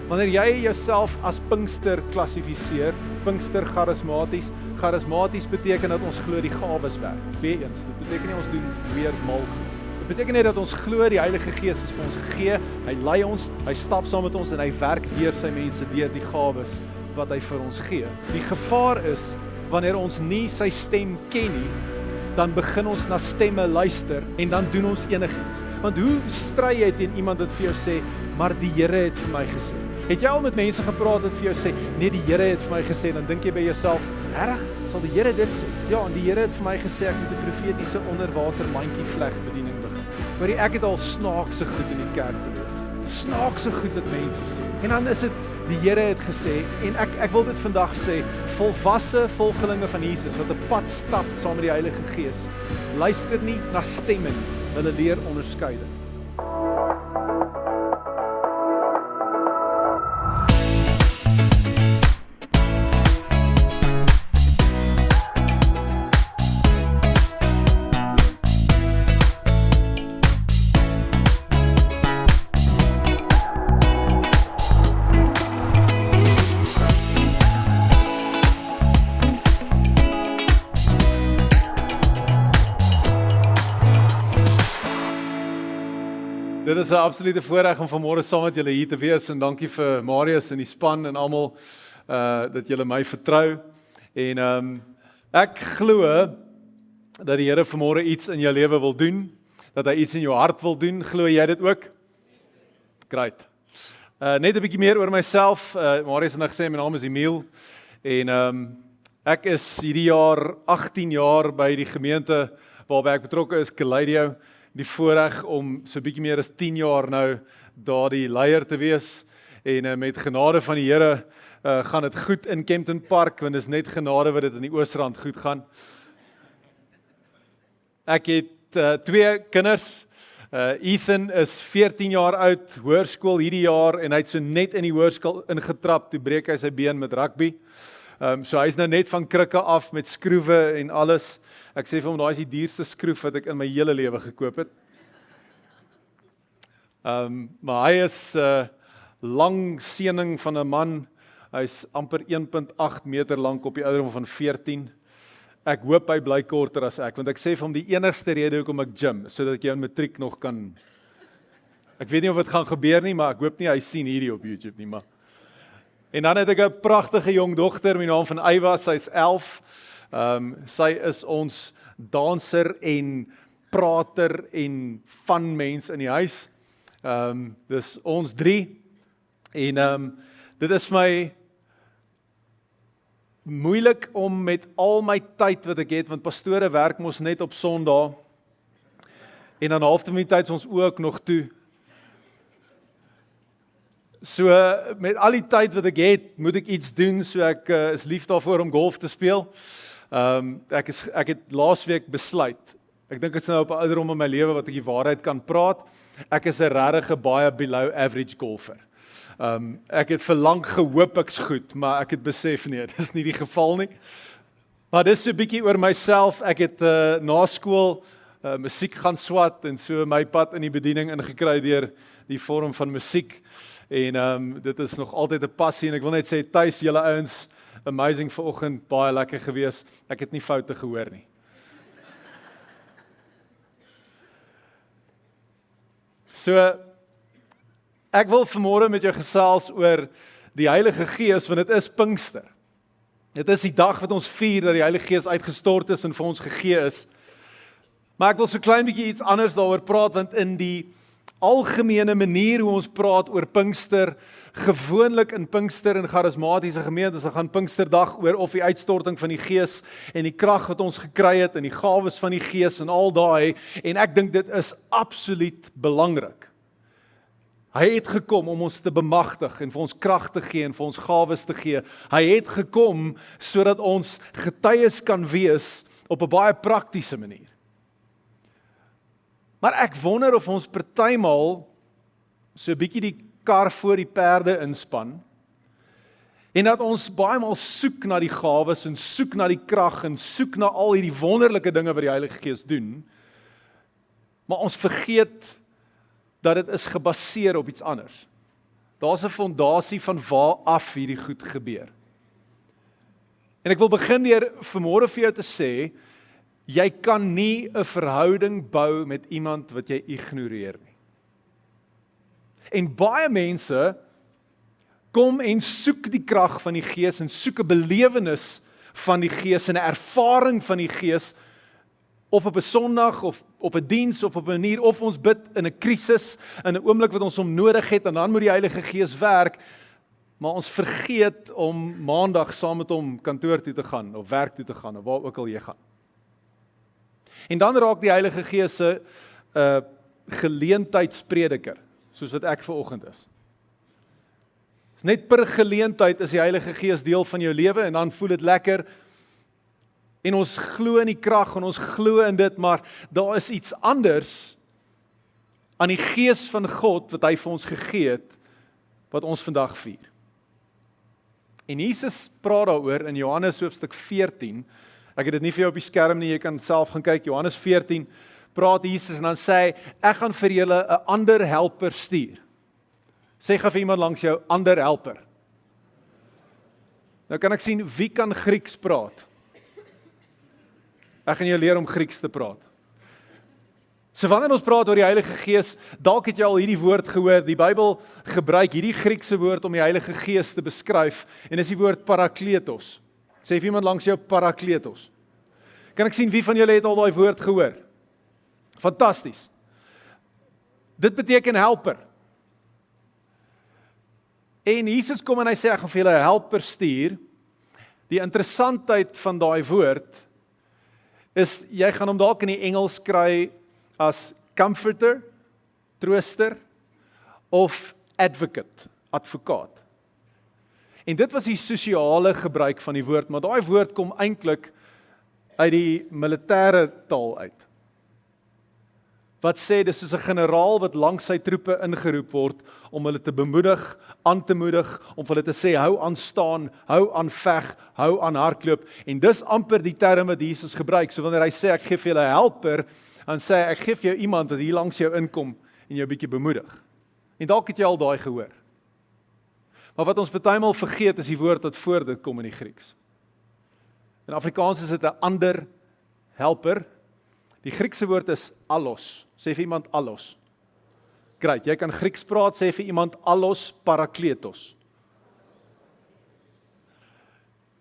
Wanneer jy jouself as Pinkster klassifiseer, Pinkster charismaties, charismaties beteken dat ons glo die gawes werk. Weer eens, dit beteken nie ons doen weer mal. Dit beteken nie dat ons glo die Heilige Gees is vir ons gegee, hy lei ons, hy stap saam met ons en hy werk deur sy mense, deur die gawes wat hy vir ons gee. Die gevaar is, wanneer ons nie sy stem ken nie, dan begin ons na stemme luister en dan doen ons enigiets. Want hoe stry jy teen iemand wat vir jou sê, maar die Here het vir my gesê? Het jy al met mense gepraat wat vir jou sê, nee, die Here het vir my gesê, dan dink jy by jouself, erg, sal die Here dit sê? Ja, en die Here het vir my gesê, ek moet 'n profetiese onderwater mandjie vleg bediening begin. Maar ek het al snaakse goed in die kerk beleef. Snaakse goed wat mense sê. En dan is dit, die Here het gesê, en ek wil dit vandag sê, volwasse volgelinge van Jesus, wat 'n pad stap saam met die Heilige Gees, luister nie na stemme nie, hulle leer onderskeiding. Dit is 'n absolute voorreg om vanmôre saam met julle hier te wees en dankie vir Marius en die span en almal dat julle my vertrou. En ek glo dat die Here vanmôre iets in jou lewe wil doen, dat hy iets in jou hart wil doen. Glo jy dit ook? Great. Net 'n bietjie meer oor myself. Marius het nou gesê my naam is Emil en ek is hierdie jaar 18 jaar by die gemeente waarby ek betrokke is, Kaleido. Die voorreg om so bietjie meer as 10 jaar nou daar die leier te wees en met genade van die Here gaan dit goed in Kempton Park, want dit is net genade wat dit in die Oosrand goed gaan. Ek het 2 kinders. Ethan is 14 jaar oud, hoërskool hierdie jaar en hy het so net in die hoërskool ingetrap, toe breek hy sy been met rugby. So hy is nou net van krikke af met skroewe en alles. Ek sê vir hom, daai is die duurste skroef wat ek in my hele lewe gekoop het. Maar hy is lang seëning van 'n man. Hy is amper 1.8 meter lank op die ouderdom van 14. Ek hoop hy bly korter as ek, want ek sê vir hom die enigste rede hoekom ek gym, sodat ek jou in matriek nog kan. Ek weet nie of dit gaan gebeur nie, maar ek hoop nie hy sien hierdie op YouTube nie, maar. En dan het ek 'n pragtige jong dogter met die naam van Eywa, sy is 11. Sy is ons danser en prater en fun mens in die huis. Dis ons 3 en dit is vir my moeilik om met al my tyd wat ek het, want pastore werk mos net op Sondag en dan halfte van die tyd is ons ook nog toe. So met al die tyd wat ek het, moet ek iets doen, so ek is lief daarvoor om golf te speel. Ek het laasweek besluit, ek dink dit is nou op 'n ouderdom in my lewe wat ek die waarheid kan praat, ek is 'n regtig baie below average golfer. Ek het vir lank gehoop ek's goed, maar ek het besef nee, dit is nie die geval nie. Maar dis so 'n bietjie oor myself, ek het na skool musiek gaan swat en so my pad in die bediening ingekry deur die vorm van musiek. En dit is nog altyd 'n passie en ek wil net sê tuis julle ouens, amazing vanoggend, baie lekker gewees. Ek het nie foute gehoor nie. So ek wil vanmôre met jou gesels oor die Heilige Gees, want dit is Pinkster. Dit is die dag wat ons vier dat die Heilige Gees uitgestort is en vir ons gegee is. Maar ek wil so klein bietjie iets anders daaroor praat, want in die algemene manier hoe ons praat oor Pinkster, gewoonlik in Pinkster en charismatiese gemeentes, dan gaan Pinksterdag oor of die uitstorting van die Gees en die krag wat ons gekry het en die gawes van die Gees en al daai, en ek dink dit is absoluut belangrik. Hy het gekom om ons te bemagtig en vir ons krag te gee en vir ons gawes te gee. Hy het gekom sodat ons getuies kan wees op 'n baie praktiese manier. Maar ek wonder of ons partymal so 'n bietjie die kar voor die perde inspan en dat ons baie maal soek na die gawes en soek na die krag en soek na al hierdie wonderlike dinge wat die Heilige Gees doen, maar ons vergeet dat dit is gebaseer op iets anders. Daar's 'n fondasie van waar af hierdie goed gebeur. En ek wil begin deur vanmôre vir jou te sê, jy kan nie 'n verhouding bou met iemand wat jy ignoreer nie. En baie mense kom en soek die krag van die Gees en soek 'n belewenis van die Gees en 'n ervaring van die Gees of op 'n Sondag of op 'n diens of op 'n manier of ons bid in 'n krisis, in 'n oomblik wat ons hom nodig het en dan moet die Heilige Gees werk, maar ons vergeet om Maandag saam met hom kantoor toe te gaan of werk toe te gaan of waar ook al jy gaan. En dan raak die Heilige Gees 'n geleentheidsprediker, soos wat ek vanoggend is. Net per geleentheid is die Heilige Gees deel van jou lewe en dan voel dit lekker en ons glo in die krag en ons glo in dit, maar daar is iets anders aan die Gees van God wat hy vir ons gegee het, wat ons vandag vier. En Jesus praat daaroor in Johannes hoofstuk 14, ek het dit nie vir jou op die skerm nie, jy kan self gaan kyk, Johannes 14, praat Jesus en dan sê hy, ek gaan vir julle 'n ander helper stuur. Sê gou vir iemand langs jou, ander helper. Nou kan ek sien, wie kan Grieks praat? Ek gaan jou leer om Grieks te praat. So wanneer ons praat oor die Heilige Gees, dalk het jy al hierdie woord gehoor, die Bybel gebruik hierdie Griekse woord om die Heilige Gees te beskryf, en dis die woord parakletos. Sê vir iemand langs jou, parakletos. Kan ek sien, wie van julle het al daai woord gehoor? Fantasties. Dit beteken helper. En Jesus kom en hy sê, ek gaan vir julle 'n helper stuur. Die interessantheid van daai woord is, jy gaan hom dalk in die Engels kry as comforter, trooster, of advocate, advokaat. En dit was die sosiale gebruik van die woord, maar daai woord kom eintlik uit die militêre taal uit. Wat sê, dis soos 'n generaal wat langs sy troepe ingeroep word, om hulle te bemoedig, aan te moedig, om vir hulle te sê, hou aan staan, hou aan veg, hou aan hardloop, en dis amper die term wat Jesus gebruik, so wanneer hy sê, ek gee vir julle 'n helper, dan sê hy, ek gee vir jou iemand wat hier langs jou inkom, en jou bietjie bemoedig. En dalk het jy al daai gehoor. Maar wat ons partymal vergeet, is die woord wat voor dit kom in die Grieks. In Afrikaans is dit 'n ander helper. Die Griekse woord is allos. Sê vir iemand allos. Great, jy kan Grieks praat, sê vir iemand allos parakletos.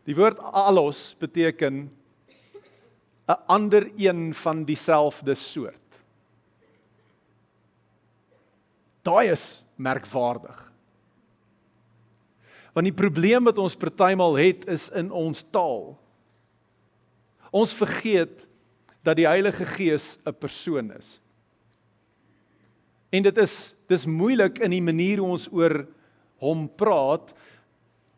Die woord allos beteken 'n ander een van dieselfde soort. Daai is merkwaardig. Want die probleem wat ons partymal het, is in ons taal. Ons vergeet dat die Heilige Gees 'n persoon is. En dis moeilik in die manier hoe ons oor hom praat,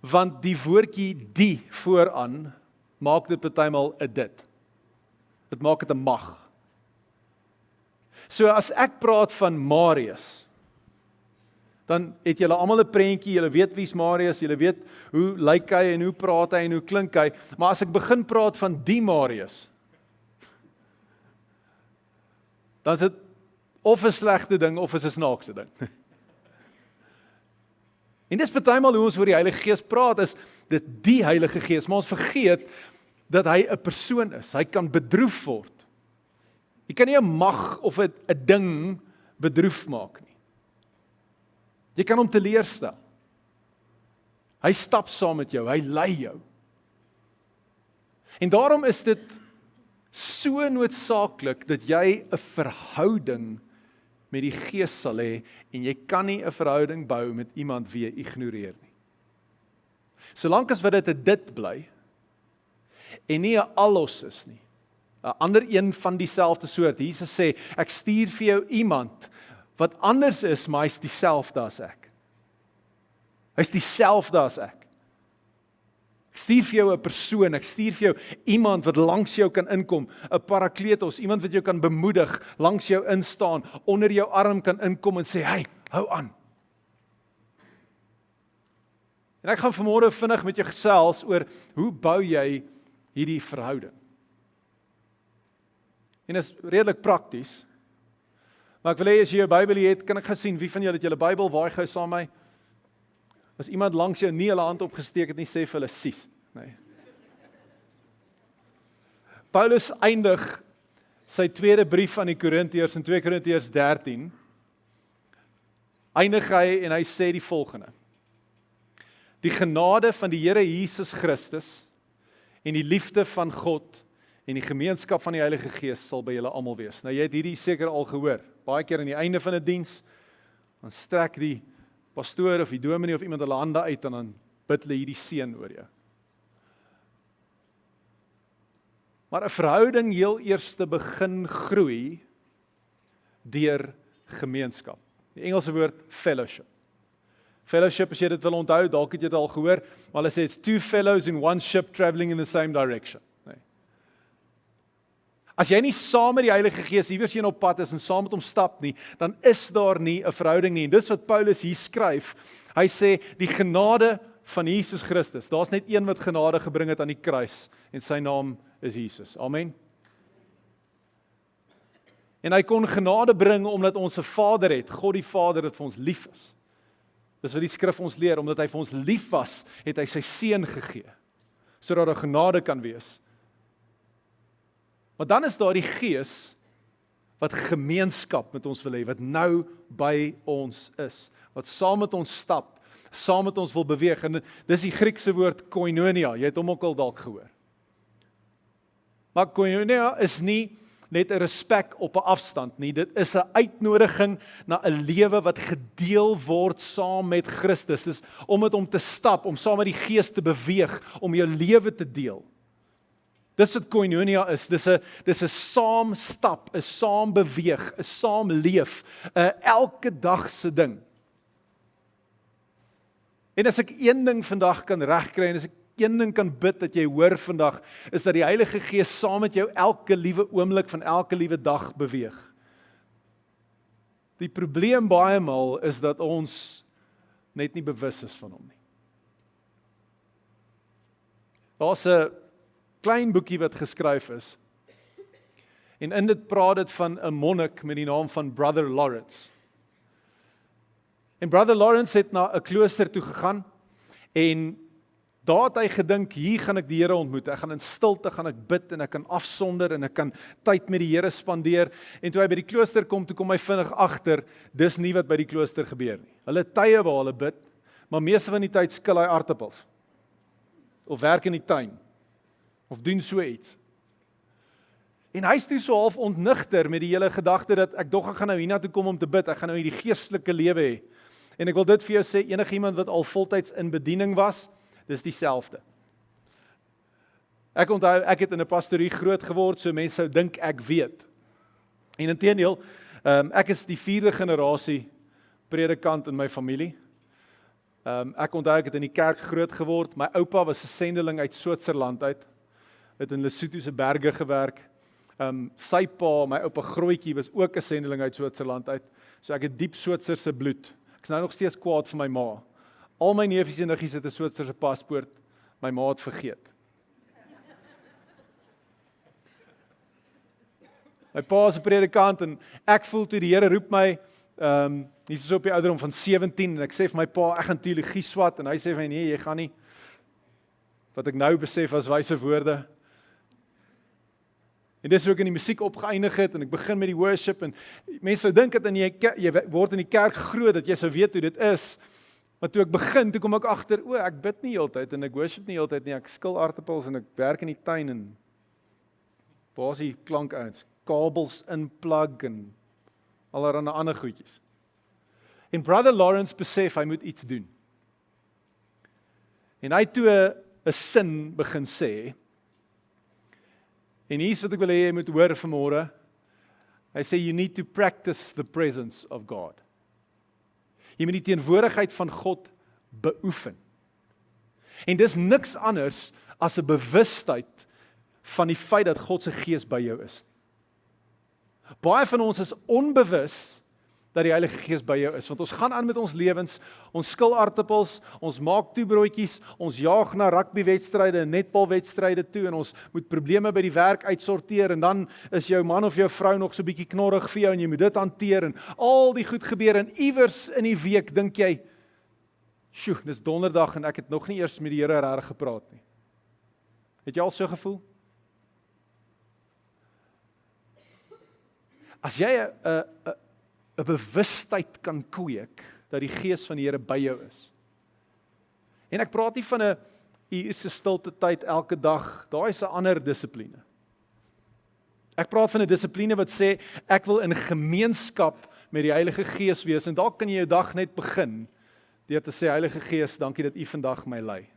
want die woordjie die vooraan maak dit partymal 'n dit. Dit maak dit 'n mag. So as ek praat van Marius, dan het julle almal 'n prentjie, julle weet wie's Marius, julle weet hoe lyk hy en hoe praat hy en hoe klink hy, maar as ek begin praat van die Marius, dan is dit of 'n slegte ding of is 'n snaakse ding. En dis partymal hoe ons oor die Heilige Gees praat, is dit die Heilige Gees, maar ons vergeet dat hy 'n persoon is. Hy kan bedroef word. Jy kan nie 'n mag of 'n ding bedroef maak nie. Jy kan hom teleurstel. Hy stap saam met jou, hy lei jou. En daarom is dit so noodsaaklik dat jy 'n verhouding met die Gees sal hê, en jy kan nie 'n verhouding bou met iemand wie jy ignoreer nie. Solank as wat dit 'n dit bly, en nie 'n allos is nie, 'n ander een van dieselfde soort. Jesus sê, ek stuur vir jou iemand wat anders is, maar hy's dieselfde as ek. Hy's dieselfde as ek. Ek stuur vir jou 'n persoon, ek stuur vir jou iemand wat langs jou kan inkom, 'n parakletos, iemand wat jou kan bemoedig, langs jou instaan, onder jou arm kan inkom en sê, hey, hou aan. En ek gaan vanmôre vinnig met jou gesels oor, hoe bou jy hierdie verhouding? En dit is redelik prakties, maar ek wil hê as jy jou Bybel het, kan ek gaan sien, wie van julle het julle Bybel, waai gou saam met my. As iemand langs jou nie hulle hand opgesteek het nie, sê vir hulle sies. Nee. Paulus eindig sy tweede brief aan die Korintiërs in 2 Korintiërs 13, eindig hy en hy sê die volgende: Die genade van die Here Jesus Christus en die liefde van God en die gemeenskap van die Heilige Gees sal by julle almal wees. Nou jy het hierdie seker al gehoor. Baie keer aan die einde van 'n diens, dan strek die pastoor of die dominee of iemand hulle hande uit en dan bid hulle hierdie seën oor jou. Maar 'n verhouding heel eers te begin groei deur gemeenskap. Die Engelse woord fellowship. Fellowship, as jy dit wil onthou, dalk het jy dit al gehoor, maar hulle sê it's two fellows in one ship traveling in the same direction. Nee. As jy nie saam met die Heilige Gees iewers heen op pad is en saam met hom stap nie, dan is daar nie 'n verhouding nie. En dis wat Paulus hier skryf. Hy sê die genade van Jesus Christus. Daar's net een wat genade gebring het aan die kruis en sy naam is Jesus. Amen. En hy kon genade bring omdat ons 'n Vader het, God die Vader wat vir ons lief is. Dis wat die skrif ons leer, omdat hy vir ons lief was, het hy sy seun gegee, sodat daar genade kan wees. Maar dan is daar die Gees wat gemeenskap met ons wil hê, wat nou by ons is, wat saam met ons stap, saam met ons wil beweeg. En dis die Griekse woord koinonia, jy het hom ook al dalk gehoor. Maar koinonia is nie net 'n respek op 'n afstand nie, dit is 'n uitnodiging na 'n lewe wat gedeel word saam met Christus. Dis om met hom te stap, om saam met die Gees te beweeg, om jou lewe te deel. Dis wat koinonia is, dis 'n saam stap, 'n saam beweeg, 'n saam leef, 'n elke dag se ding. En as ek een ding vandag kan regkry, en as ek een ding kan bid dat jy hoor vandag, is dat die Heilige Gees saam met jou elke liewe oomblik van elke liewe dag beweeg. Die probleem baie maal is dat ons net nie bewus is van hom nie. Daar's 'n klein boekie wat geskryf is, en in dit praat dit van 'n monnik met die naam van Brother Lawrence. En Brother Lawrence het na 'n klooster toe gegaan, en daar het hy gedink, hier gaan ek die Here ontmoet, ek gaan in stilte, gaan ek bid, en ek kan afsonder, en ek kan tyd met die Here spandeer, en toe hy by die klooster kom, toe kom hy vinnig agter, dis nie wat by die klooster gebeur nie. Hulle het tye waar hulle bid, maar meeste van die tyd skil hy aartappels, of werk in die tuin, of doen so iets. En hy is toe so half ontnigter met die hele gedagte dat ek gaan nou hiernatoe kom om te bid, ek gaan nou hierdie geestelike lewe hê. En ek wil dit vir jou sê, enige iemand wat al voltyds in bediening was, dis dieselfde. Ek onthou, ek het in 'n pastorie groot geword, so mense sou dink ek weet. En inteendeel, ek is die 4de generasie predikant in my familie. Ek onthou, ek het in die kerk groot geword. My oupa was 'n sendeling uit Switserland uit, het in Lesotho se berge gewerk. Sy pa, my oupa Grootjie, was ook 'n sendeling uit Switserland uit. So ek het diep Switserse bloed. Ek is nou nog steeds kwaad vir my ma. Al my neefies en niggies het 'n Switserse paspoort, my ma het vergeet. My pa is 'n predikant en ek voel toe die Here roep my, hier is op die ouderdom van 17, en ek sê vir my pa, ek gaan teologie swat, en hy sê vir my, nee, jy gaan nie. Wat ek nou besef as wyse woorde. En dis hoe ek in die musiek opgeëindig het, en ek begin met die worship, en mense sou dink dat jy word in die kerk groot, dat jy sou weet hoe dit is, maar toe ek begin, toe kom ek agter, ek bid nie heeltyd, en ek worship nie heeltyd nie, ek skil aartappels, en ek werk in die tuin, en waar is die klank uit, kabels inplug, en allerhande ander goedjies. En Brother Lawrence besef, hy moet iets doen. En hy het toe 'n sin begin sê, en hier is wat ek wil hê jy moet hoor vanmôre. Hy sê, you need to practice the presence of God. Jy moet die teenwoordigheid van God beoefen. En dis niks anders as 'n bewustheid van die feit dat God se Gees by jou is. Baie van ons is onbewus dat die Heilige Gees by jou is, want ons gaan aan met ons lewens, ons skil aartappels, ons maak toebroodjies, ons jaag na rugbywedstryde en netbalwedstryde toe, en ons moet probleme by die werk uitsorteer, en dan is jou man of jou vrou nog so bietjie knorrig vir jou, en jy moet dit hanteer, en al die goed gebeur, en iewers in die week dink jy, Sjoe, dis donderdag en ek het nog nie eers met die Here regtig gepraat nie. Het jy al so gevoel? As jy 'n bewustheid kan kweek, dat die Gees van die Here by jou is. En ek praat nie van 'n uur se stilte tyd elke dag, daai is 'n ander dissipline. Ek praat van 'n dissipline wat sê, ek wil in gemeenskap met die Heilige Gees wees, en dalk kan jy jou dag net begin, deur te sê, Heilige Gees, dankie dat U vandag my lei.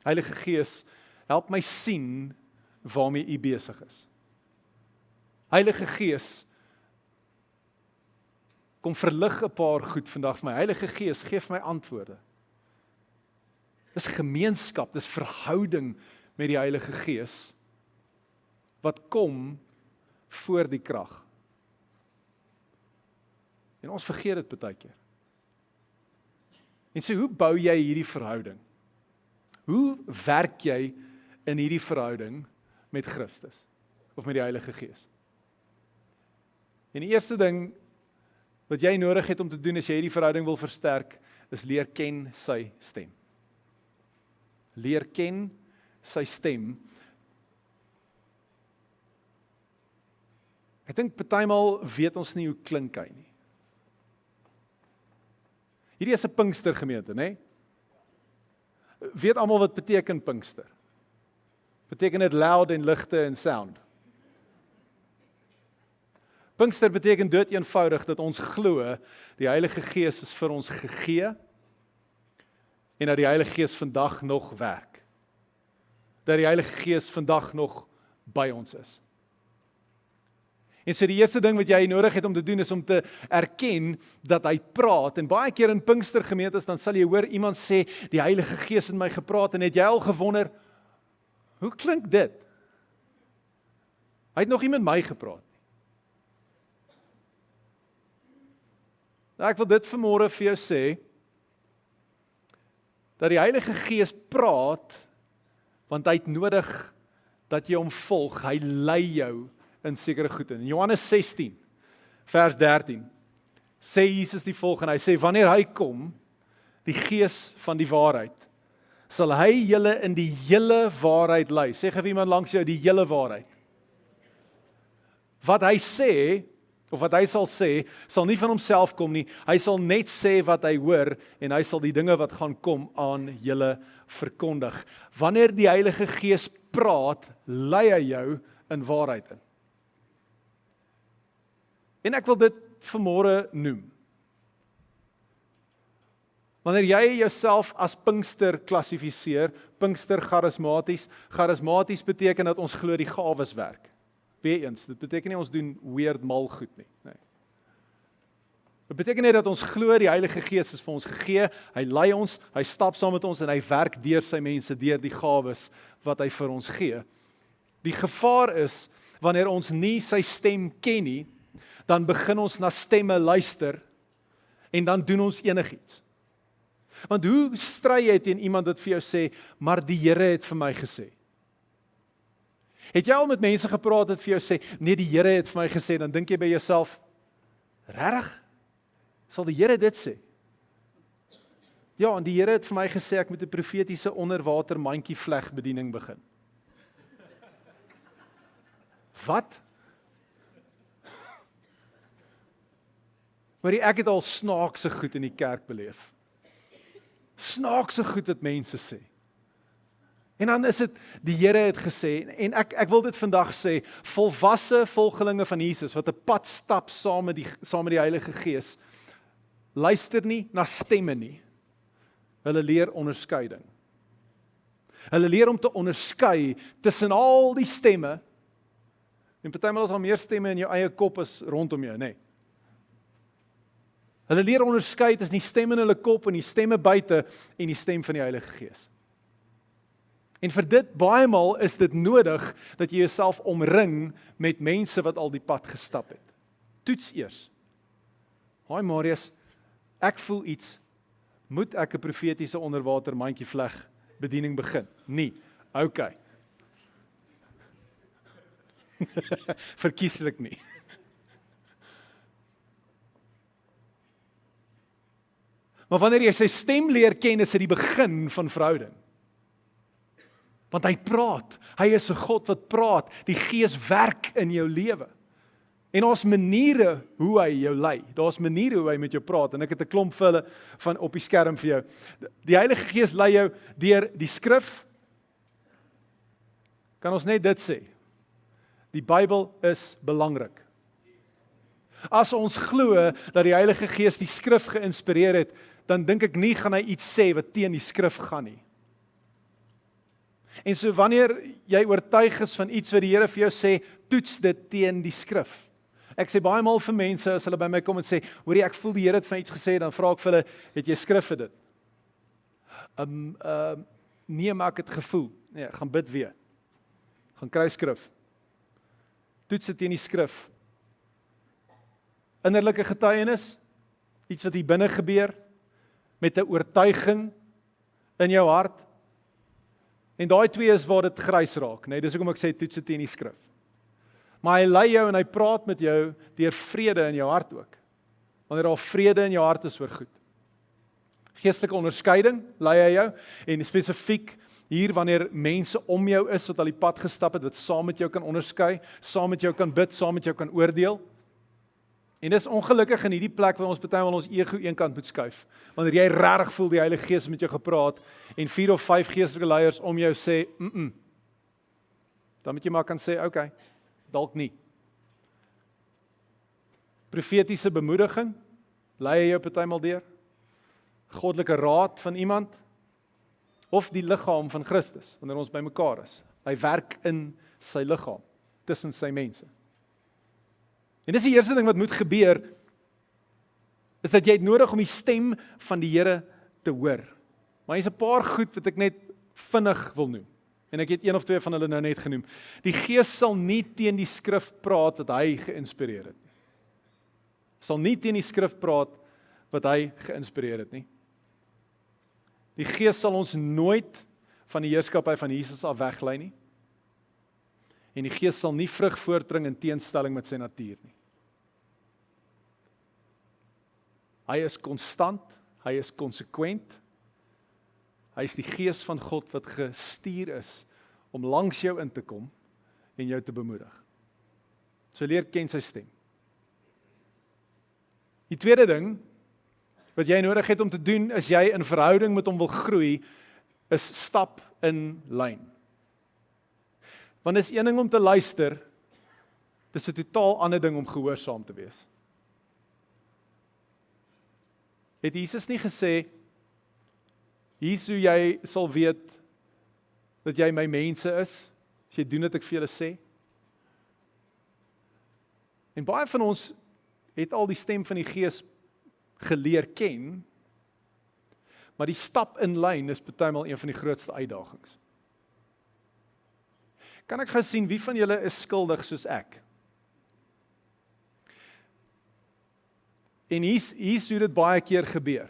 Heilige Gees, help my sien waarmee U besig is. Heilige Gees, kom verlig 'n paar goed vandag vir my. Heilige Gees, gee vir my antwoorde. Dis gemeenskap, dis verhouding met die Heilige Gees, wat kom voor die krag. En ons vergeet dit baie keer. En so, hoe bou jy hierdie verhouding? Hoe werk jy in hierdie verhouding met Christus? Of met die Heilige Gees? En die eerste ding wat jy nodig het om te doen as jy hierdie verhouding wil versterk, is leer ken sy stem. Leer ken sy stem. Ek dink partymal weet ons nie hoe klink hy nie. Hierdie is 'n Pinkstergemeente, né? Weet almal wat beteken Pinkster? Beteken dit loud en ligte en sound? Pinkster beteken dood eenvoudig dat ons glo die Heilige Gees is vir ons gegee en dat die Heilige Gees vandag nog werk. Dat die Heilige Gees vandag nog by ons is. En so die eerste ding wat jy nodig het om te doen is om te erken dat hy praat. En baie keer in Pinkstergemeentes dan sal jy hoor iemand sê, die Heilige Gees het my gepraat, en het jy al gewonder, hoe klink dit? Hy het nog nie met my gepraat. Nou, ek wil dit vanmôre vir jou sê, dat die Heilige Gees praat, want hy het nodig dat jy hom volg, hy lei jou in sekere goed in. In Johannes 16, vers 13, sê Jesus die volgende, hy sê, wanneer hy kom, die Gees van die waarheid, sal hy julle in die hele waarheid lei. Sê vir iemand langs jou, die hele waarheid. Wat hy sê, of wat hy sal sê, sal nie van homself kom nie, hy sal net sê wat hy hoor, en hy sal die dinge wat gaan kom aan julle verkondig. Wanneer die Heilige Gees praat, lei hy jou in waarheid in. En ek wil dit vanmôre noem. Wanneer jy jouself as Pinkster klassifiseer, Pinkster charismaties, charismaties beteken dat ons glo die gawes werk. Weereens, dit beteken nie ons doen weird mal goed nie. Nee. Dit beteken net dat ons glo die Heilige Gees is vir ons gegee, hy lei ons, hy stap saam met ons en hy werk deur sy mense, deur die gawes wat hy vir ons gee. Die gevaar is, wanneer ons nie sy stem ken nie, dan begin ons na stemme luister en dan doen ons enigiets. Want hoe stry jy teen iemand wat vir jou sê, maar die Here het vir my gesê? Het jy al met mense gepraat wat vir jou sê, nee, die Here het vir my gesê, dan dink jy by jouself, regtig? Sal die Here dit sê? Ja, en die Here het vir my gesê, ek moet 'n profetiese onderwater mandjie vleg bediening begin. Wat? Maar ek het al snaakse goed in die kerk beleef. Snaakse goed wat mense sê. En dan is dit, die Here het gesê, en ek wil dit vandag sê, volwasse volgelinge van Jesus, wat 'n pad stap saam met die Heilige Gees, luister nie na stemme nie. Hulle leer onderskeiding. Hulle leer om te onderskei tussen al die stemme, en partymal is al meer stemme in jou eie kop as rondom jou, nee. Hulle leer onderskei tussen die stem in hulle kop en die stemme buite en die stem van die Heilige Gees. En vir dit baie maal is dit nodig dat jy jouself omring met mense wat al die pad gestap het. Toets eers. Haai Marius, ek voel iets, moet ek 'n profetiese onderwater mandjie vleg bediening begin? Nee, okay. Verkieslik nie. Maar wanneer jy sy stem leer ken, is dit die begin van verhouding. Want hy praat, hy is 'n God wat praat, die Gees werk in jou lewe. En daar's maniere hoe hy jou lei, daar's maniere hoe hy met jou praat, en ek het 'n klomp vir hulle van op die skerm vir jou. Die Heilige Gees lei jou deur die skrif. Kan ons net dit sê? Die Bybel is belangrik. As ons glo dat die Heilige Gees die skrif geïnspireer het, dan dink ek nie gaan hy iets sê wat teen die skrif gaan nie. En so wanneer jy oortuig is van iets wat die Here vir jou sê, toets dit teen die skrif. Ek sê baie maal vir mense, as hulle by my kom en sê, hoorie, ek voel die Here het van iets gesê, dan vra ek vir hulle, het jy skrif vir dit? Nee, maar ek het gevoel. Nee, gaan bid weer. Gaan kry skrif. Toets dit teen die skrif. Innerlike getuienis, iets wat hier binne gebeur, met 'n oortuiging in jou hart. En daai twee is waar dit grys raak, nee, dis hoekom ek sê toets dit teen die skrif. Maar hy lei jou en hy praat met jou deur vrede in jou hart ook. Wanneer daar vrede in jou hart is oor goed. Geestelike onderskeiding lei hy jou, en spesifiek hier wanneer mense om jou is wat al die pad gestap het, wat saam met jou kan onderskei, saam met jou kan bid, saam met jou kan oordeel. En dis ongelukkig in hierdie plek waar ons partymal ons ego eenkant moet skuif. Wanneer jy regtig voel die Heilige Gees met jou gepraat en 4 of 5 geestelike leiers om jou sê, dan moet jy maar kan sê, okay, dalk nie. Profetiese bemoediging, lei jy jou partymal deur, goddelike raad van iemand, of die liggaam van Christus, wanneer ons by mekaar is. Hy werk in sy liggaam, tussen sy mense. En dis die eerste ding wat moet gebeur, is dat jy het nodig om die stem van die Here te hoor. Maar hier's 'n paar goed wat ek net vinnig wil noem. En ek het 1 of 2 van hulle nou net genoem. Die Gees sal nie teen die skrif praat wat hy geïnspireer het nie. Sal nie teen die skrif praat wat hy geïnspireer het nie. Die Gees sal ons nooit van die heerskappy van Jesus af weglei nie. En die Gees sal nie vrug voortbring in teenstelling met sy natuur nie. Hy is konstant, hy is konsekwent. Hy is die Gees van God wat gestuur is om langs jou in te kom en jou te bemoedig. So leer ken sy stem. Die tweede ding wat jy nodig het om te doen as jy in verhouding met hom wil groei, is stap in lyn. Want dis een ding om te luister, dis 'n totaal ander ding om gehoorsaam te wees. Het Jesus nie gesê, hier's hoe jy sal weet dat jy my mense is, as jy doen wat ek vir julle sê? En baie van ons het al die stem van die Gees geleer ken, maar die stap in lyn is partymal een van die grootste uitdagings. Kan ek gou sien, wie van julle is skuldig soos ek? En hier's hoe dit baie keer gebeur.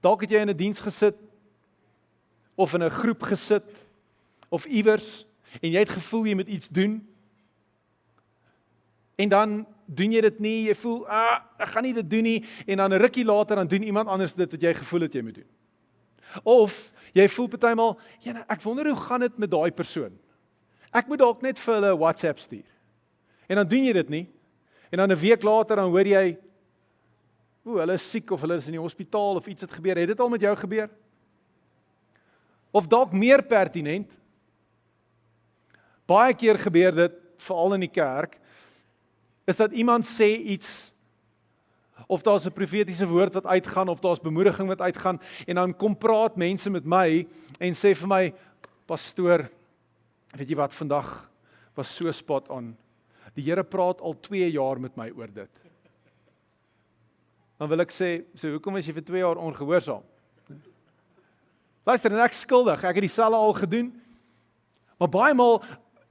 Dalk het jy in 'n diens gesit, of in 'n groep gesit, of iewers, en jy het gevoel jy moet iets doen, en dan doen jy dit nie, jy voel, ek gaan nie dit doen nie, en dan 'n rukkie later, dan doen iemand anders dit wat jy gevoel het jy moet doen. Of, jy voel partymal, ek wonder hoe gaan dit met daai persoon. Ek moet dalk net vir hulle 'n WhatsApp stuur. En dan doen jy dit nie, en dan 'n week later, dan hoor jy, hulle is siek, of hulle is in die hospitaal, of iets het gebeur. Het dit al met jou gebeur? Of dalk meer pertinent, baie keer gebeur dit, veral in die kerk, is dat iemand sê iets, of daar's 'n profetiese woord wat uitgaan, of daar's bemoediging wat uitgaan, en dan kom praat mense met my, en sê vir my, pastoor, weet jy wat, vandag was so spot on. Die Here praat al 2 jaar met my oor dit. Dan wil ek sê, so hoekom is jy vir 2 jaar ongehoorsaam? Luister, en ek skuldig, ek het dieselfde al gedoen, maar baie maal,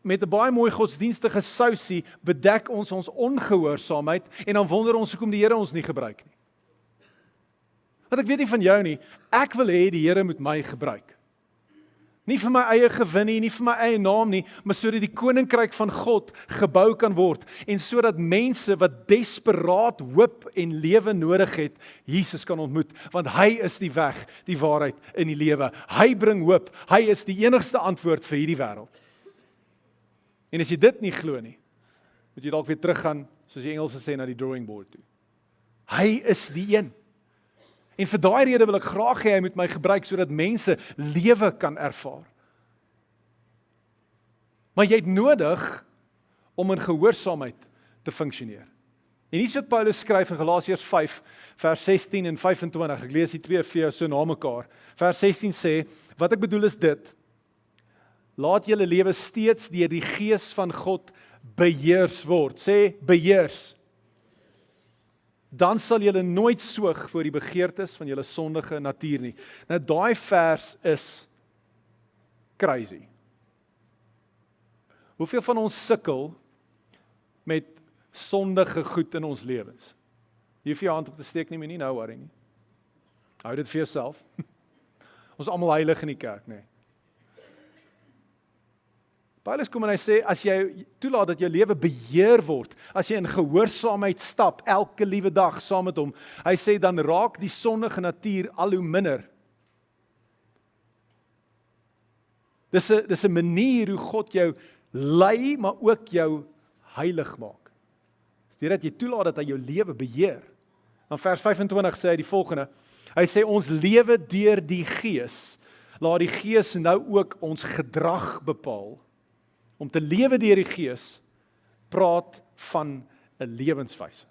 met 'n baie mooi godsdienstige sousie, bedek ons ongehoorsaamheid, en dan wonder ons hoekom die Here ons nie gebruik nie. Want ek weet nie van jou nie, ek wil hê die Here moet my gebruik. Nie vir my eie gewin nie vir my eie naam nie, maar sodat die koninkryk van God gebou kan word en sodat mense wat desperaat hoop en lewe nodig het, Jesus kan ontmoet, want hy is die weg, die waarheid in die lewe. Hy bring hoop. Hy is die enigste antwoord vir hierdie wêreld. En as jy dit nie glo nie, moet jy dalk weer teruggaan, soos die Engelse sê, na die drawing board toe. Hy is die een. En vir daai rede wil ek graag hê hy moet my gebruik sodat mense lewe kan ervaar. Maar jy het nodig om in gehoorsaamheid te funksioneer. En hier is wat Paulus skryf in Galasiërs 5 vers 16 en 25. Ek lees die twee vir jou so na mekaar. Vers 16 sê, wat ek bedoel is dit: laat julle lewe steeds deur die Gees van God beheers word. Sê beheers. Dan sal julle nooit soeg voor die begeertes van julle sondige natuur nie. Nou daai vers is crazy. Hoeveel van ons sukkel met sondige goed in ons lewens? Jy hoef jy hand op te steek nie, maar nie nou worry nie. Hou dit vir jouself. Ons is almal heilig in die kerk, nê. Paulus kom en hy sê, as jy toelaat dat jou lewe beheer word, as jy in gehoorsaamheid stap, elke liewe dag saam met hom, hy sê, dan raak die sondige natuur al hoe minder. Dis 'n manier hoe God jou lei, maar ook jou heilig maak. Dis dat jy toelaat dat hy jou lewe beheer. Dan vers 25 sê hy die volgende, hy sê, ons lewe deur die Gees, laat die Gees nou ook ons gedrag bepaal. Om te lewe deur die Gees, praat van 'n lewenswyse.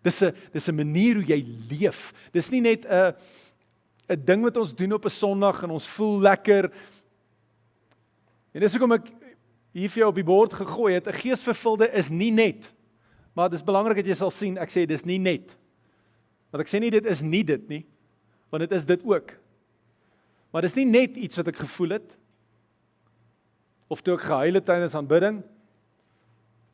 Dis 'n manier hoe jy leef. Dis nie net 'n ding wat ons doen op 'n Sondag en ons voel lekker. En dis hoekom ek hier vir jou op die bord gegooi het, 'n geesvervulde is nie net. Maar dis belangrik dat jy sal sien, ek sê dis nie net. Want ek sê nie dit is nie dit nie, want dit is dit ook. Maar dis nie net iets wat ek gevoel het, of toe ek gehuil het tydens aanbidding,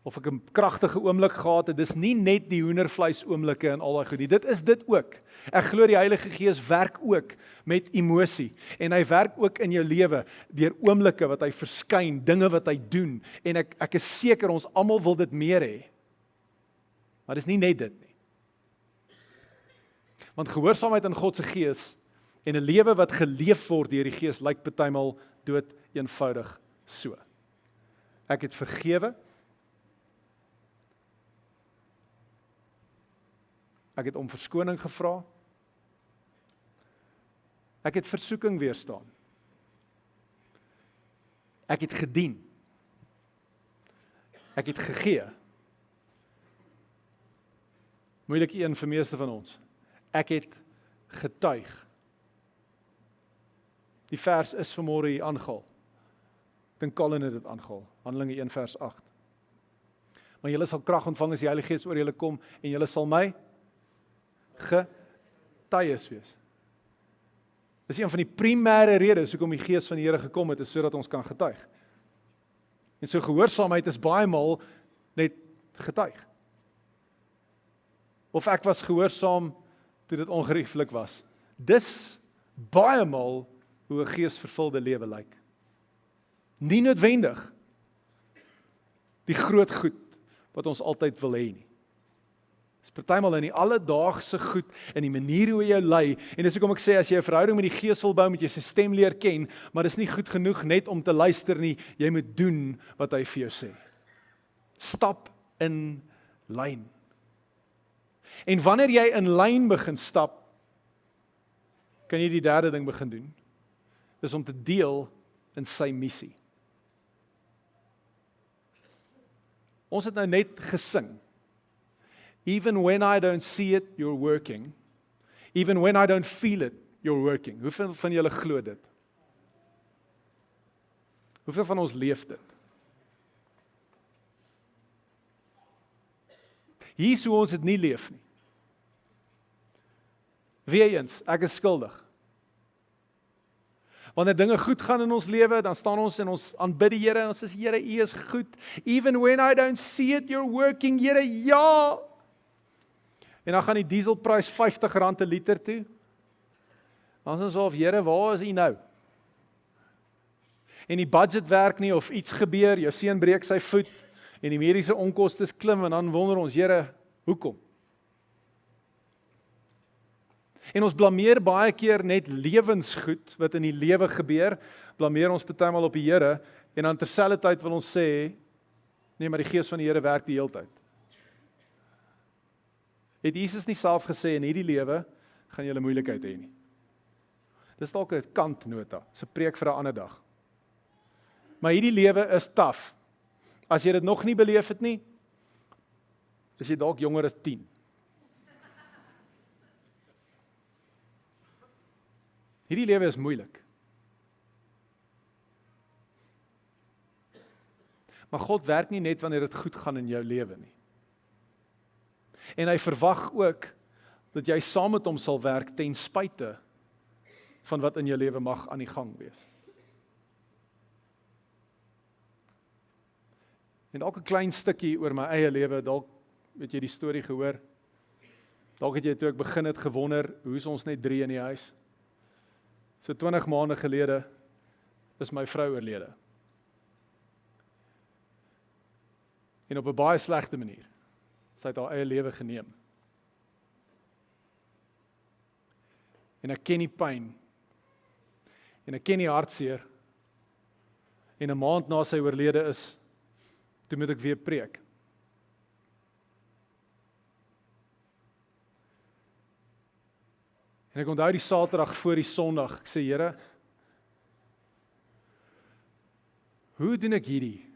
of ek 'n kragtige oomblik gehad het, dis nie net die hoendervleis oomblikke en al daai goed nie, dit is dit ook. Ek glo die Heilige Gees werk ook met emosie, en hy werk ook in jou lewe, deur oomblikke wat hy verskyn, dinge wat hy doen, en ek is seker ons almal wil dit meer hê, maar dis nie net dit nie. Want gehoorsaamheid aan God se Gees, en 'n lewe wat geleef word deur die Gees, lyk partymal dood eenvoudig so. Ek het vergewe. Ek het om verskoning gevra. Ek het versoeking weerstaan. Ek het gedien. Ek het gegee. Moeilike een vir meeste van ons. Ek het getuig. Die vers is vanmôre hier aangehaal. Dink Colin het dit aangehaal. Handelinge 1 vers 8. Maar julle sal krag ontvang as die Heilige Gees oor julle kom en julle sal my getuies wees. Dis een van die primêre redes hoekom die Gees van die Here gekom het, is sodat ons kan getuig. En so gehoorsaamheid is baie maal net getuig. Of ek was gehoorsaam toe dit ongerieflik was. Dis baie maal hoe 'n geesvervulde lewe lyk. Nie noodwendig die groot goed wat ons altyd wil hê nie. Dis partymal in die alledaagse goed, in die manier hoe hy jou lei, en dis hoekom ek sê, as jy 'n verhouding met die Gees wil bou, moet jy sy stem leer ken, maar dis nie goed genoeg net om te luister nie, jy moet doen wat hy vir jou sê. Stap in lyn. En wanneer jy in lyn begin stap, kan jy die derde ding begin doen. Dis om te deel in sy missie. Ons het nou net gesing. Even when I don't see it, you're working. Even when I don't feel it, you're working. Hoeveel van julle glo dit? Hoeveel van ons leef dit? Hier is hoe ons dit nie leef nie. Weereens, ek is skuldig. Wanneer dinge goed gaan in ons lewe, dan staan ons en ons aanbid die Here en ons sê, Here, U is goed. Even when I don't see it, you're working, Here, ja. En dan gaan die dieselprys R50 'n liter toe. Dan is ons of, Here, waar is U nou? en die budget werk nie of iets gebeur, jou seun breek sy voet en die mediese onkostes klim en dan wonder ons, Here, hoekom? En ons blameer baie keer net lewensgoed wat in die lewe gebeur, blameer ons partymal op die Here en dan terselfdertyd wil ons sê, nee, maar die Gees van die Here werk die hele tyd. Het Jesus nie self gesê in hierdie lewe gaan jy 'n moeilikheid hê nie. Dis dalk 'n kantnota, 'n preek vir 'n ander dag. Maar hierdie lewe is taaf. As jy dit nog nie beleef het nie, is jy dalk jonger as 10. Hierdie lewe is moeilik. Maar God werk nie net wanneer dit goed gaan in jou lewe nie. En hy verwag ook dat jy saam met hom sal werk ten spyte van wat in jou lewe mag aan die gang wees. En dalk 'n klein stukkie oor my eie lewe, dalk het jy die storie gehoor. Dalk het jy toe ek begin het gewonder, hoe is ons net 3 in die huis? So 20 maande gelede is my vrou oorlede. En op 'n baie slegte manier. Sy het haar eie lewe geneem. En ek ken die pyn. En ek ken die hartseer. En 'n maand na sy oorlede is, toe moet ek weer preek. En ek onthou die Saterdag voor die Sondag, ek sê, Here, hoe doen ek hierdie?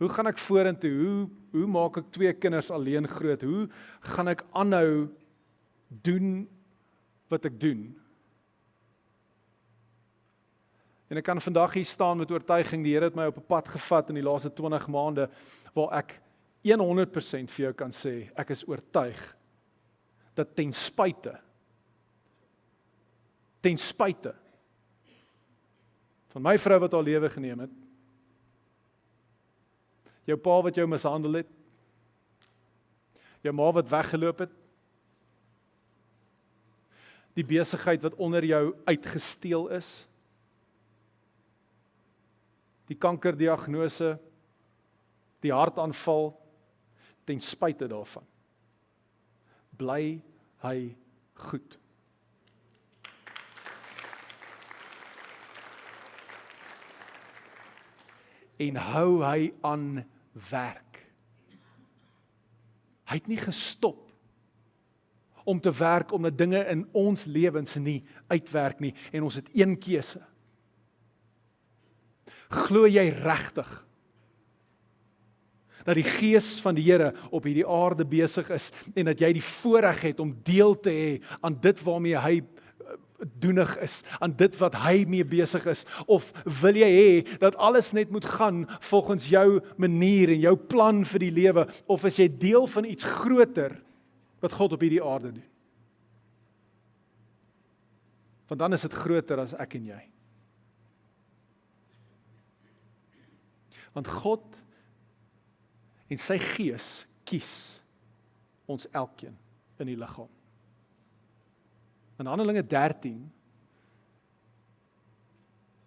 Hoe gaan ek vorentoe? Hoe maak ek 2 kinders alleen groot? Hoe gaan ek aanhou doen wat ek doen? En ek kan vandag hier staan met oortuiging, die Here het my op 'n pad gevat in die laaste 20 maande, waar ek 100% vir jou kan sê, ek is oortuig, dat ten spyte van my vrou wat haar lewe geneem het, jou pa wat jou mishandel het, jou ma wat weggeloop het, die besigheid wat onder jou uitgesteel is, die kankerdiagnose, die hartaanval, ten spyte daarvan, bly hy goed. En hou hy aan werk. Hy het nie gestop om te werk omdat dinge in ons lewens nie uitwerk nie, en ons het een keuse. Glo jy regtig dat die Gees van die Here op hierdie aarde besig is en dat jy die voorreg het om deel te hê aan dit waarmee hy doenig is, aan dit wat hy mee besig is, of wil jy hê dat alles net moet gaan volgens jou manier en jou plan vir die lewe, of is jy deel van iets groter wat God op hierdie aarde doen? Want dan is dit groter as ek en jy. Want God en sy Gees kies ons elkeen in die liggaam. In Handelinge 13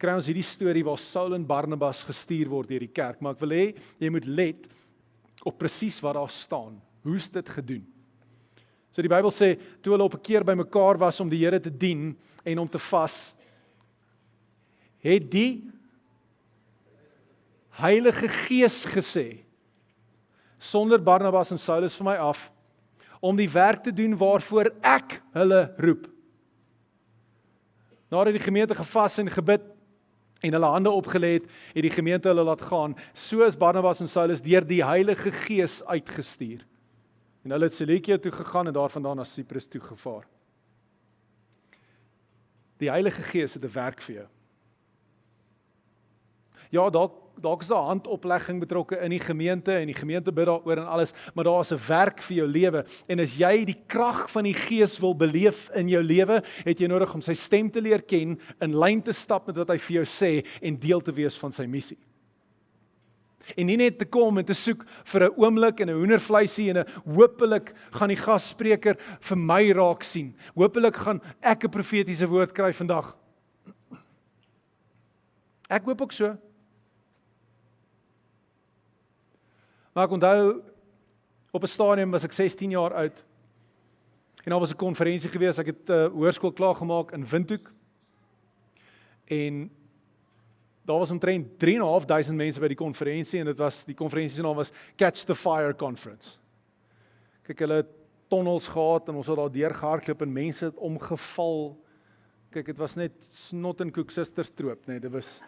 kry ons hierdie storie waar Saul en Barnabas gestuur word deur die kerk, maar ek wil hê jy moet let op presies wat daar staan. Hoe's dit gedoen? So die Bybel sê, toe hulle op 'n keer bymekaar was om die Here te dien en om te vas, het die Heilige Gees gesê, sonder Barnabas en Saulus van my af, om die werk te doen waarvoor ek hulle roep. Nadat die gemeente gevas en gebid en hulle hande opgelê het, het die gemeente hulle laat gaan. So is Barnabas en Saulus deur die Heilige Gees uitgestuur. En hulle het Seleukia toe gegaan en daarvandaan na Siprus toe gevaar. Die Heilige Gees het 'n werk vir jou. Ja, dalk is daar handoplegging betrokke in die gemeente en die gemeente bid daaroor en alles, maar daar is 'n werk vir jou lewe. En as jy die krag van die Gees wil beleef in jou lewe, het jy nodig om sy stem te leer ken, in lyn te stap met wat hy vir jou sê en deel te wees van sy missie. En nie net te kom en te soek vir 'n oomblik en 'n hoendervleisie en 'n hopelik gaan die gasspreker vir my raak sien. Hopelik gaan ek 'n profetiese woord kry vandag. Ek hoop ook so. Maar ek onthou, op 'n stadium was ek 16 jaar oud, en daar was 'n konferensie gewees, ek het hoërskool klaar gemaak in Windhoek, en daar was omtrent 3.500 mense by die konferensie, en die konferensie se naam was Catch the Fire Conference. Kyk, hulle het tonnels gehad, en ons het daar deurgehardloop, en mense het omgeval. Kyk, het was net snot en koek sisterstroop, nee, dit was...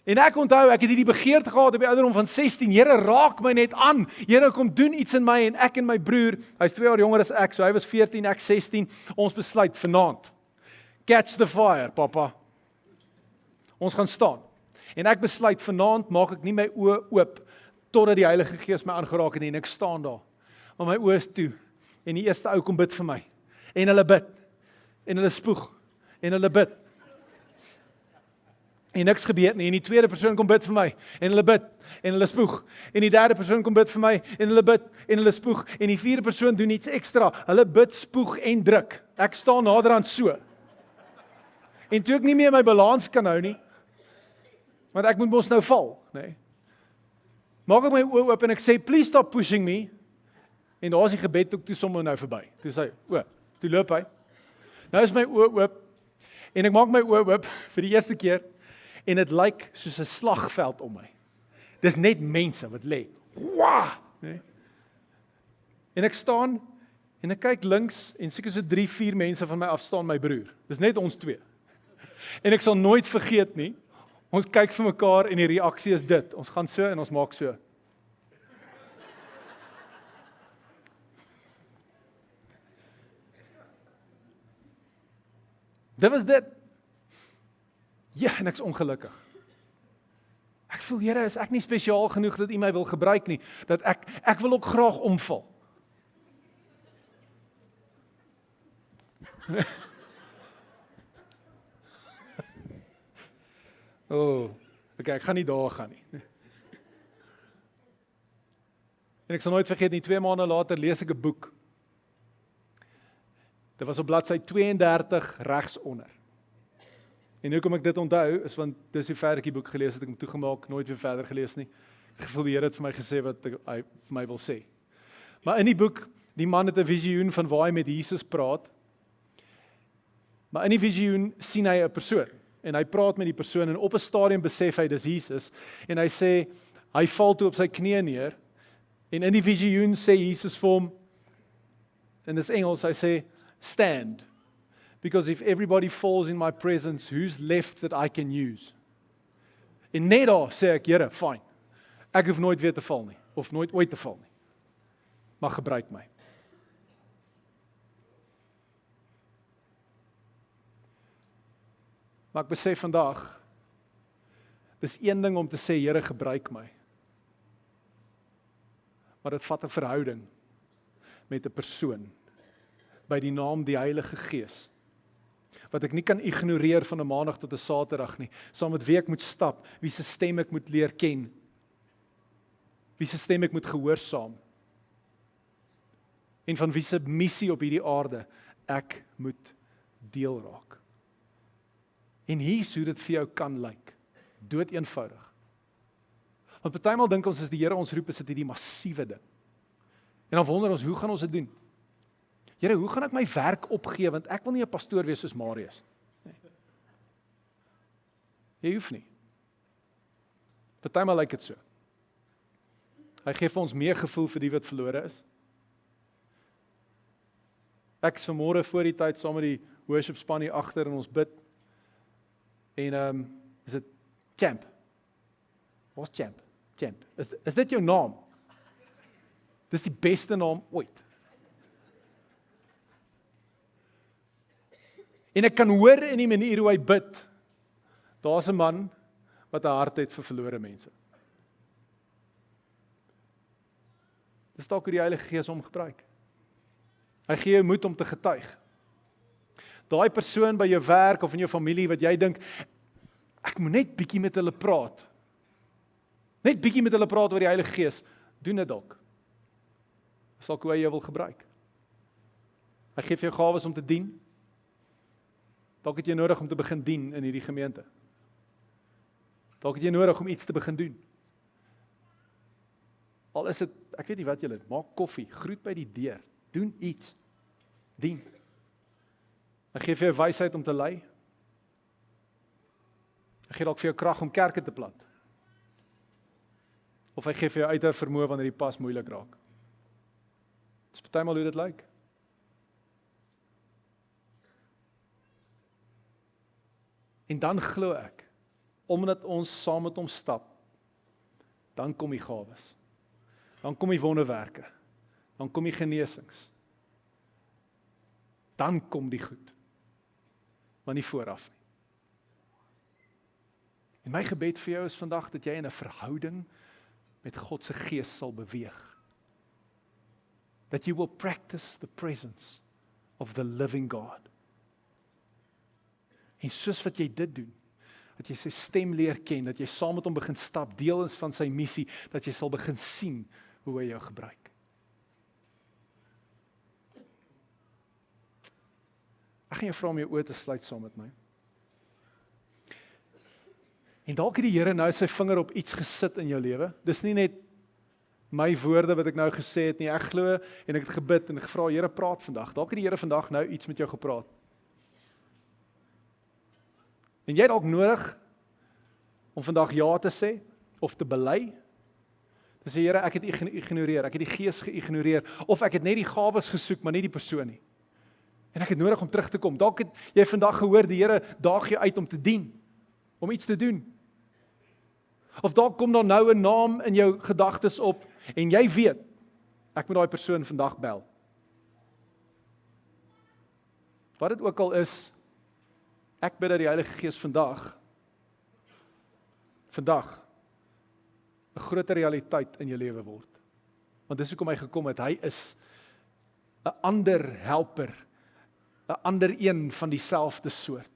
En ek onthou, ek het hierdie begeerte gehad op die ouderdom van 16, Here, raak my net aan, Here, kom doen iets in my, en ek en my broer, hy is 2 jaar jonger as ek, so hy was 14, ek 16, ons besluit vanaand, catch the fire, papa. Ons gaan staan. En ek besluit, vanaand maak ek nie my oë oop, totdat die Heilige Gees my aangeraak het, en ek staan daar. Maar my oë is toe, en die eerste ou kom bid vir my, en hulle bid, en hulle spoeg, en hulle bid. En niks gebeur nie, en die tweede persoon kom bid vir my, en hulle bid, en hulle spoeg, en die derde persoon kom bid vir my, en hulle bid, en hulle spoeg, en die vierde persoon doen iets ekstra, hulle bid, spoeg en druk. Ek staan naderhand so. En toe ek nie meer my balans kan hou nie, want ek moet mos nou val, nee. Maak ek my oë oop en ek sê, please stop pushing me, en daar is die gebed ook toe sommer nou verby. Toe sê, toe loop hy. Nou is my oë oop, en ek maak my oë oop vir die eerste keer, en dit lyk soos 'n slagveld om my. Dis net mense wat lê. Wah! Nee. En ek staan, en ek kyk links, en seker so 3-4 mense van my af staan my broer. Dis net ons 2. En ek sal nooit vergeet nie, ons kyk vir mekaar, en die reaksie is dit. Ons gaan so, en ons maak so. Dit was dit. Ja, en ek's ongelukkig. Ek voel, Here, is ek nie spesiaal genoeg dat U my wil gebruik nie, dat ek wil ook graag omval. Okay, ek gaan nie daar gaan nie. En ek sal nooit vergeet nie, 2 maande later lees ek 'n boek. Dit was op bladsy 32 regsonder. En hoekom ek dit onthou, is want dis hoe ver ek die boek gelees het, ek hom toegemaak, nooit weer verder gelees nie. Ek gevoel die Here het vir my gesê wat hy vir my wil sê. Maar in die boek, die man het 'n visioen van waar hy met Jesus praat. Maar in die visioen sien hy 'n persoon, en hy praat met die persoon, en op 'n stadium besef hy dis Jesus, en hy sê, hy val toe op sy knieë neer, en in die visioen sê Jesus vir hom, in dis Engels, hy sê, stand. Because if everybody falls in my presence, who's left that I can use? En net daar sê ek, Here, fine. Ek hoef nooit weer te val nie, of nooit ooit te val nie. Maar gebruik my. Maar ek besef vandag, dis een ding om te sê, Here, gebruik my. Maar dit vat 'n verhouding met 'n persoon, by die naam die Heilige Gees, wat ek nie kan ignoreer van 'n maandag tot 'n Saterdag nie, saam met wie ek moet stap, wie se stem ek moet leer ken, wie se stem ek moet gehoorsaam, en van wie se missie op hierdie aarde ek moet deel raak. En hier's hoe dit vir jou kan lyk, dood eenvoudig. Want partymal dink ons as die Here ons roep, is dit hierdie massiewe ding. En dan wonder ons, hoe gaan ons dit doen? Here, hoe gaan ek my werk opgee, want ek wil nie 'n pastoor wees soos Marius. Nee. Jy hoef nie. Partymal lyk dit so. Hy gee vir ons meer gevoel vir die wat verlore is. Ek is vanmôre voor die tyd saam met die worship span hier agter, en ons bid. En is dit Champ? Waar's Champ? Champ. Is dit jou naam? Dis die beste naam ooit. En ek kan hoor in die manier hoe hy bid, daar's 'n man wat 'n hart het vir verlore mense. Dis dalk hoe die Heilige Gees hom gebruik. Hy gee jou moed om te getuig. Daai persoon by jou werk of in jou familie wat jy dink, ek moet net bietjie met hulle praat. Net bietjie met hulle praat oor die Heilige Gees. Doen dit dalk. Dis dalk hoe hy jou wil gebruik. Hy gee vir jou gawes om te dien. Dalk het jy nodig om te begin dien in hierdie gemeente. Dalk het jy nodig om iets te begin doen. Al is dit, ek weet nie wat julle, maak koffie, groet by die deur, doen iets, dien. Ek gee vir jou wysheid om te lei. Ek gee dalk vir jou krag om kerke te plant. Of hy gee vir jou uithou vermoë wanneer die pas moeilik raak. Dis partymal hoe dit lyk. En dan glo ek, omdat ons saam met hom stap, dan kom die gawes. Dan kom die wonderwerke. Dan kom die genesings. Dan kom die goed. Maar nie vooraf nie. En my gebed vir jou is vandag dat jy in 'n verhouding met God se Gees sal beweeg. That you will practice the presence of the living God. En soos wat jy dit doen, dat jy sy stem leer ken, dat jy saam met hom begin stap, deel is van sy missie, dat jy sal begin sien hoe hy jou gebruik. Ek gaan jou vra om jou oë te sluit saam met my. En dalk het die Here nou sy vinger op iets gesit in jou lewe. Dis nie net my woorde wat ek nou gesê het nie. Ek glo en ek het gebid en ek gevra, Here, praat vandag. Dalk het die Here vandag nou iets met jou gepraat. En jy het dalk nodig om vandag ja te sê of te bely. Te sê, Here, ek het U geïgnoreer, ek het die Gees geïgnoreer, of ek het net die gawes gesoek, maar nie die persoon nie. En ek het nodig om terug te kom. Dalk het jy vandag gehoor, die Here daag jou uit om te dien, om iets te doen. Of dalk kom daar nou 'n naam in jou gedagtes op, en jy weet, ek moet daai persoon vandag bel. Wat dit ook al is, ek bid dat die Heilige Gees vandag 'n groter realiteit in jou lewe word. Want dis hoekom hy gekom het. Hy is 'n ander helper, 'n ander een van dieselfde soort.